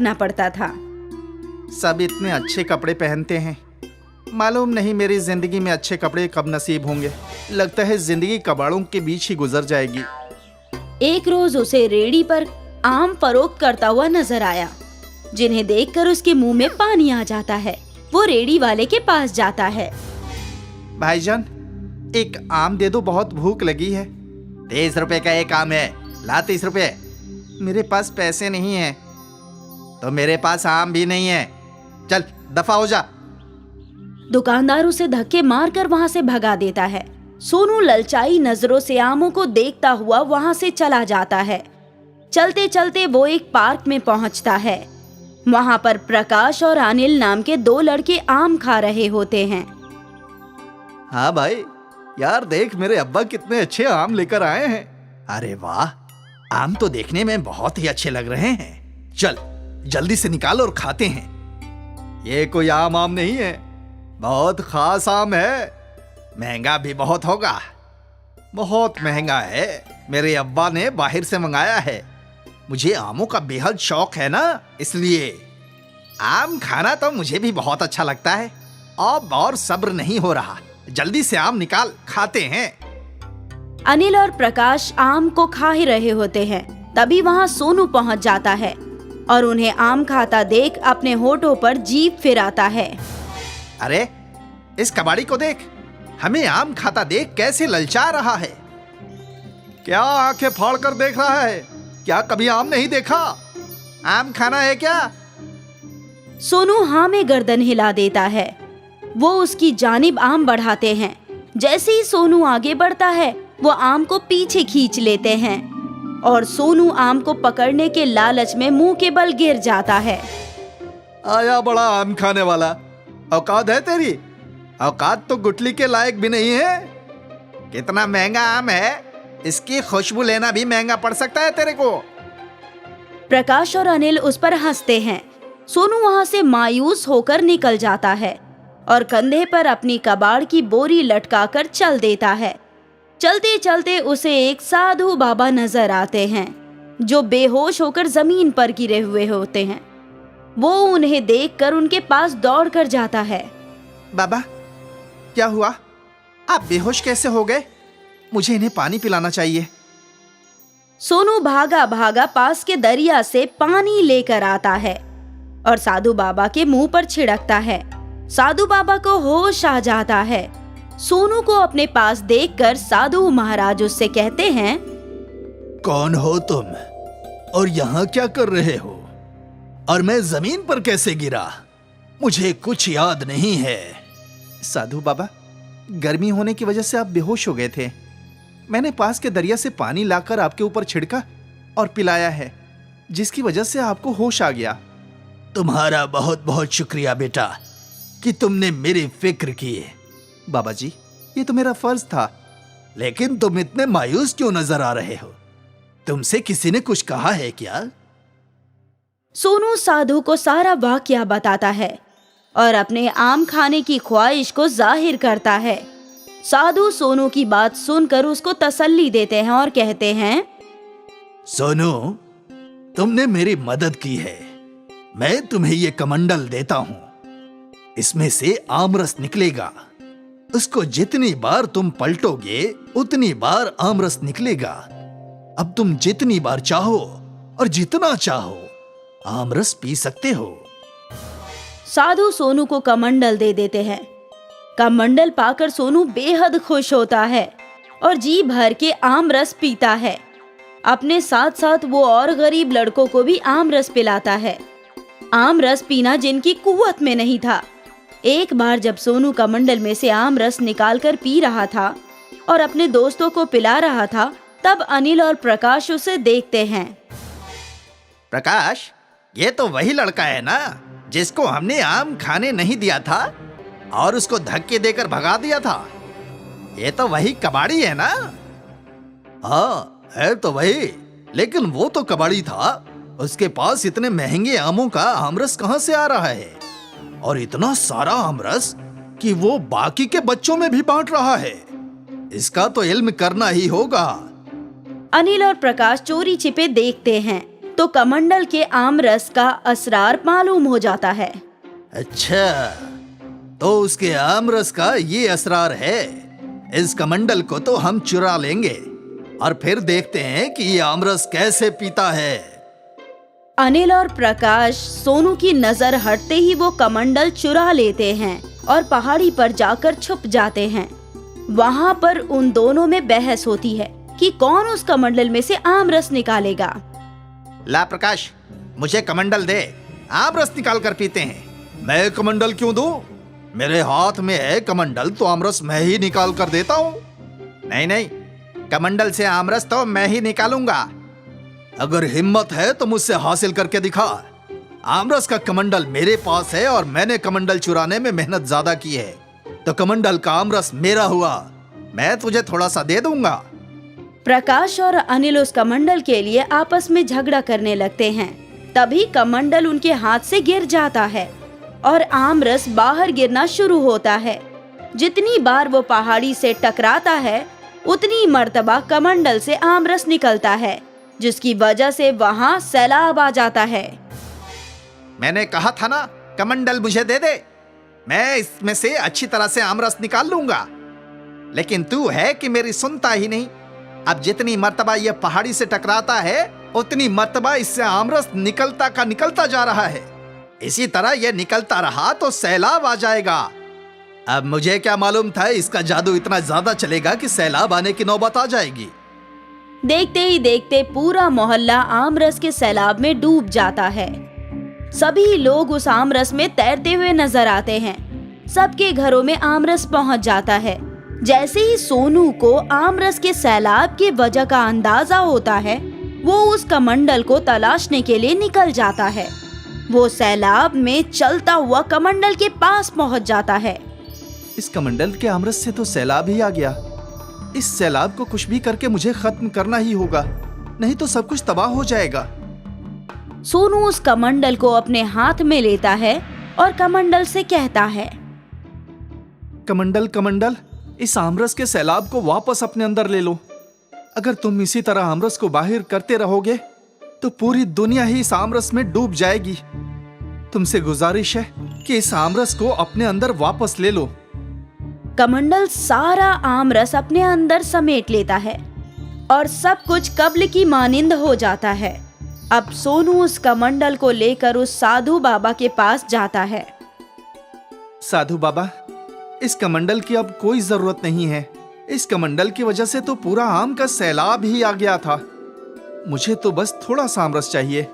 ना पड़ता था। सब इतने अच्छे कपड़े पहनते हैं, मालूम नहीं मेरी जिंदगी में अच्छे कपड़े कब नसीब होंगे। लगता है जिंदगी कबाड़ों के बीच ही गुजर जाएगी। एक रोज उसे रेहड़ी पर आम फरोख्त करता हुआ नजर आया, जिन्हें देखकर उसके मुंह में पानी आ जाता है। वो रेहड़ी वाले के पास जाता है। भाईजान, एक आम दे दो, बहुत भूख लगी है। 30 रुपए का एक आम है, ला 30 रुपए। मेरे पास पैसे नहीं है। तो मेरे पास आम भी नहीं है, चल दफा हो जा। दुकानदार उसे धक्के मारकर वहां से भगा देता है। सोनू ललचाई नजरों से आमों को देखता हुआ वहां से चला जाता है। चलते चलते वो एक पार्क में पहुंचता है। वहां पर प्रकाश और अनिल नाम के 2 लड़के आम खा रहे होते हैं। हाँ भाई, यार देख मेरे अब्बा कितने अच्छे आम लेकर आए हैं। अरे वाह, आम तो देखने में बहुत ही अच्छे लग रहे हैं। चल जल्दी से निकाल और खाते हैं। ये कोई आम नहीं है, बहुत खास आम है। महंगा भी बहुत होगा, बहुत महंगा है। मेरे अब्बा ने बाहर से मंगाया है। मुझे आमों का बेहद शौक है ना, इसलिए आम खाना तो मुझे भी बहुत अच्छा लगता है। अब और सब्र नहीं हो रहा, जल्दी से आम निकाल, खाते हैं। अनिल और प्रकाश आम को खा ही रहे होते हैं, तभी वहां सोनू पहुंच जाता है और उन्हें आम खाता देख अपने होठों पर जीभ फिराता है। अरे इस कबाड़ी को देख, हमें आम खाता देख कैसे ललचा रहा है। क्या आंखें फाड़ कर देख रहा है? क्या कभी आम नहीं देखा? आम खाना है क्या? सोनू हाँ में गर्दन हिला देता है। वो उसकी जानिब आम बढ़ाते हैं। जैसे ही सोनू आगे बढ़ता है, वो आम को पीछे खींच लेते हैं और सोनू आम को पकड़ने के लालच में मुंह के बल गिर जाता है। आया बड़ा आम खाने वाला, औकात है तेरी? औकात तो गुठली के लायक भी नहीं है। कितना महंगा आम है, इसकी खुशबू लेना भी महंगा पड़ सकता है तेरे को। प्रकाश और अनिल उस पर हंसते हैं। सोनू वहां से मायूस होकर निकल जाता है और कंधे पर अपनी कबाड़ की बोरी लटकाकर चल देता है। चलते चलते उसे एक साधु बाबा नजर आते हैं, जो बेहोश होकर जमीन पर गिरे हुए होते हैं। वो उन्हें देखकर उनके पास दौड़कर जाता है। बाबा, क्या हुआ? आप बेहोश कैसे हो गए? मुझे इन्हें पानी पिलाना चाहिए। सोनू भागा भागा पास के दरिया से पानी लेकर आता है और साधु बाबा के मुंह पर छिड़कता है। साधु बाबा को होश आ जाता है। सोनू को अपने पास देखकर साधु महाराज उससे कहते हैं, कौन हो तुम और यहाँ क्या कर रहे हो? और मैं जमीन पर कैसे गिरा? मुझे कुछ याद नहीं है। साधु बाबा, गर्मी होने की वजह से आप बेहोश हो गए थे। मैंने पास के दरिया से पानी लाकर आपके ऊपर छिड़का और पिलाया है, जिसकी वजह से आपको होश आ गया। तुम्हारा बहुत बहुत शुक्रिया बेटा कि तुमने मेरी फिक्र की। बाबा जी, ये तो मेरा फर्ज था। लेकिन तुम इतने मायूस क्यों नजर आ रहे हो? तुमसे किसी ने कुछ कहा है क्या? सोनू साधु को सारा वाकया बताता है और अपने आम खाने की ख्वाहिश को जाहिर करता है। साधु सोनू की बात सुनकर उसको तसल्ली देते हैं और कहते हैं, सोनू, तुमने मेरी मदद की है। मैं तुम्हें ये कमंडल देता हूं। इसमें से आमरस निकलेगा। उसको जितनी बार तुम पलटोगे उतनी बार आमरस निकलेगा। अब तुम जितनी बार चाहो और जितना चाहो आमरस पी सकते हो। साधु सोनू को कमंडल दे देते हैं। कमंडल पाकर सोनू बेहद खुश होता है और जी भर के आम रस पीता है। अपने साथ साथ वो और गरीब लड़कों को भी आम रस पिलाता है। आम रस पीना जिनकी कुव्वत में नहीं था। एक बार जब सोनू कमंडल में से आम रस निकालकर पी रहा था और अपने दोस्तों को पिला रहा था, तब अनिल और प्रकाश उसे देखते हैं। प्रकाश, ये तो वही लड़का है ना जिसको हमने आम खाने नहीं दिया था और उसको धक्के देकर भगा दिया था? ये तो वही कबाड़ी है ना? हाँ, है तो वही, लेकिन वो तो कबाड़ी था। उसके पास इतने महंगे आमों का आमरस कहां से आ रहा है? और इतना सारा आमरस कि वो बाकी के बच्चों में भी बांट रहा है। इसका तो इल्म करना ही होगा। अनिल और प्रकाश चोरी छिपे देखते हैं तो कमंडल के आमरस का असरार मालूम हो जाता है। अच्छा, तो उसके आमरस का ये असरार है। इस कमंडल को तो हम चुरा लेंगे और फिर देखते हैं कि ये आमरस कैसे पीता है। अनिल और प्रकाश सोनू की नजर हटते ही वो कमंडल चुरा लेते हैं और पहाड़ी पर जाकर छुप जाते हैं। वहाँ पर उन दोनों में बहस होती है कि कौन उस कमंडल में से आमरस निकालेगा। ला प्रकाश, मुझे कमंडल दे, आमरस निकाल कर पीते हैं। मैं कमंडल क्यों दूं? मेरे हाथ में है कमंडल, तो आमरस मैं ही निकाल कर देता हूँ। नहीं नहीं, कमंडल से आमरस तो मैं ही निकालूंगा। अगर हिम्मत है तो मुझसे हासिल करके दिखा। आमरस का कमंडल मेरे पास है और मैंने कमंडल चुराने में मेहनत ज्यादा की है, तो कमंडल का आमरस मेरा हुआ। मैं तुझे थोड़ा सा दे दूंगा। प्रकाश और अनिल उस कमंडल के लिए आपस में झगड़ा करने लगते हैं। तभी कमंडल उनके हाथ से गिर जाता है और आमरस बाहर गिरना शुरू होता है। जितनी बार वो पहाड़ी से टकराता है उतनी मर्तबा कमंडल से आमरस निकलता है, जिसकी वजह से वहाँ सैलाब आ जाता है। मैंने कहा था ना, कमंडल मुझे दे दे, मैं इसमें से अच्छी तरह से आमरस निकाल लूंगा। लेकिन तू है कि मेरी सुनता ही नहीं। अब जितनी मर्तबा यह पहाड़ी से टकराता है उतनी मर्तबा इससे आमरस निकलता का निकलता जा रहा है। इसी तरह यह निकलता रहा तो सैलाब आ जाएगा। अब मुझे क्या मालूम था इसका जादू इतना ज्यादा चलेगा कि सैलाब आने की नौबत आ जाएगी। देखते ही देखते पूरा मोहल्ला आमरस के सैलाब में डूब जाता है। सभी लोग उस आमरस में तैरते हुए नजर आते हैं। सबके घरों में आमरस पहुंच जाता है। जैसे ही सोनू को आमरस के सैलाब की वजह का अंदाजा होता है, वो उस कमंडल को तलाशने के लिए निकल जाता है। वो सैलाब में चलता हुआ कमंडल के पास पहुंच जाता है। इस कमंडल के आमरस से तो सैलाब ही आ गया। इस सैलाब को कुछ भी करके मुझे खत्म करना ही होगा, नहीं तो सब कुछ तबाह हो जाएगा। सोनू उस कमंडल को अपने हाथ में लेता है और कमंडल से कहता है, कमंडल कमंडल, इस आमरस के सैलाब को वापस अपने अंदर ले लो। अगर तुम इसी तरह आमरस को बाहर करते रहोगे तो पूरी दुनिया ही इस आमरस में डूब जाएगी। तुमसे गुजारिश है कि इस आमरस को अपने अंदर वापस ले लो। कमंडल सारा आमरस अपने अंदर समेट लेता है और सब कुछ कब्ल की मानिंद हो जाता है। अब सोनू उस कमंडल को लेकर उस साधु बाबा के पास जाता है। साधु बाबा, इस कमंडल की अब कोई जरूरत नहीं है। इस कमंडल की वजह से तो पूरा आम का सैलाब ही आ गया था। मुझे तो बस थोड़ा सा आमरस चाहिए।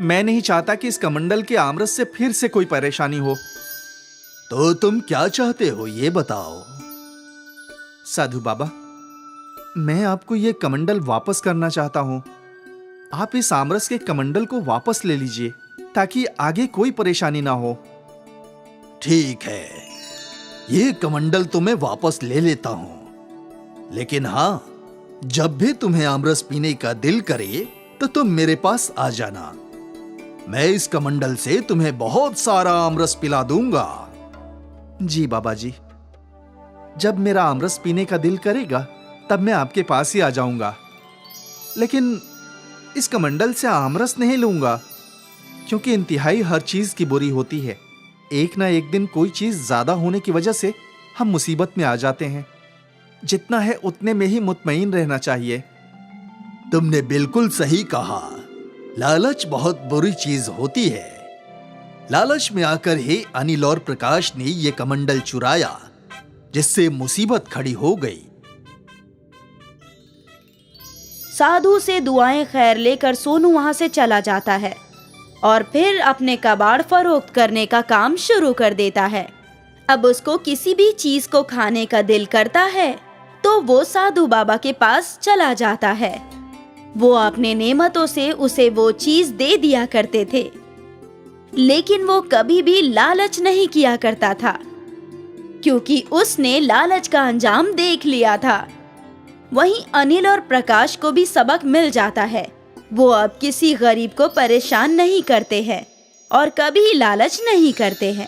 मैं नहीं चाहता कि इस कमंडल के आमरस से फिर से कोई परेशानी हो। तो तुम क्या चाहते हो ये बताओ। साधु बाबा, मैं आपको ये कमंडल वापस करना चाहता हूं। आप इस आमरस के कमंडल को वापस ले लीजिए ताकि आगे कोई परेशानी ना हो। ठीक है, ये कमंडल तो मैं वापस ले लेता हूं, लेकिन हाँ, जब भी तुम्हें आमरस पीने का दिल करे तो तुम मेरे पास आ जाना। मैं इस कमंडल से तुम्हें बहुत सारा आमरस पिला दूंगा। जी बाबा जी, जब मेरा आमरस पीने का दिल करेगा तब मैं आपके पास ही आ जाऊंगा। लेकिन इस कमंडल से आमरस नहीं लूंगा, क्योंकि इंतहाई हर चीज की बुरी होती है। एक ना एक दिन कोई चीज ज्यादा होने की वजह से हम मुसीबत में आ जाते हैं। जितना है उतने में ही मुतमईन रहना चाहिए। तुमने बिल्कुल सही कहा। लालच बहुत बुरी चीज होती है। लालच में आकर ही अनिल और प्रकाश ने ये कमंडल चुराया, जिससे मुसीबत खड़ी हो गई। साधु से दुआएं खैर लेकर सोनू वहां से चला जाता है और फिर अपने कबाड़ फरोख्त करने का काम शुरू कर देता है। अब उसको किसी भी चीज को खाने का दिल करता है तो वो साधु बाबा के पास चला जाता है। वो अपने नेमतों से उसे वो चीज दे दिया करते थे, लेकिन वो कभी भी लालच नहीं किया करता था, क्योंकि उसने लालच का अंजाम देख लिया था। वहीं अनिल और प्रकाश को भी सबक मिल जाता है। वो अब किसी गरीब को परेशान नहीं करते हैं और कभी लालच नहीं करते हैं।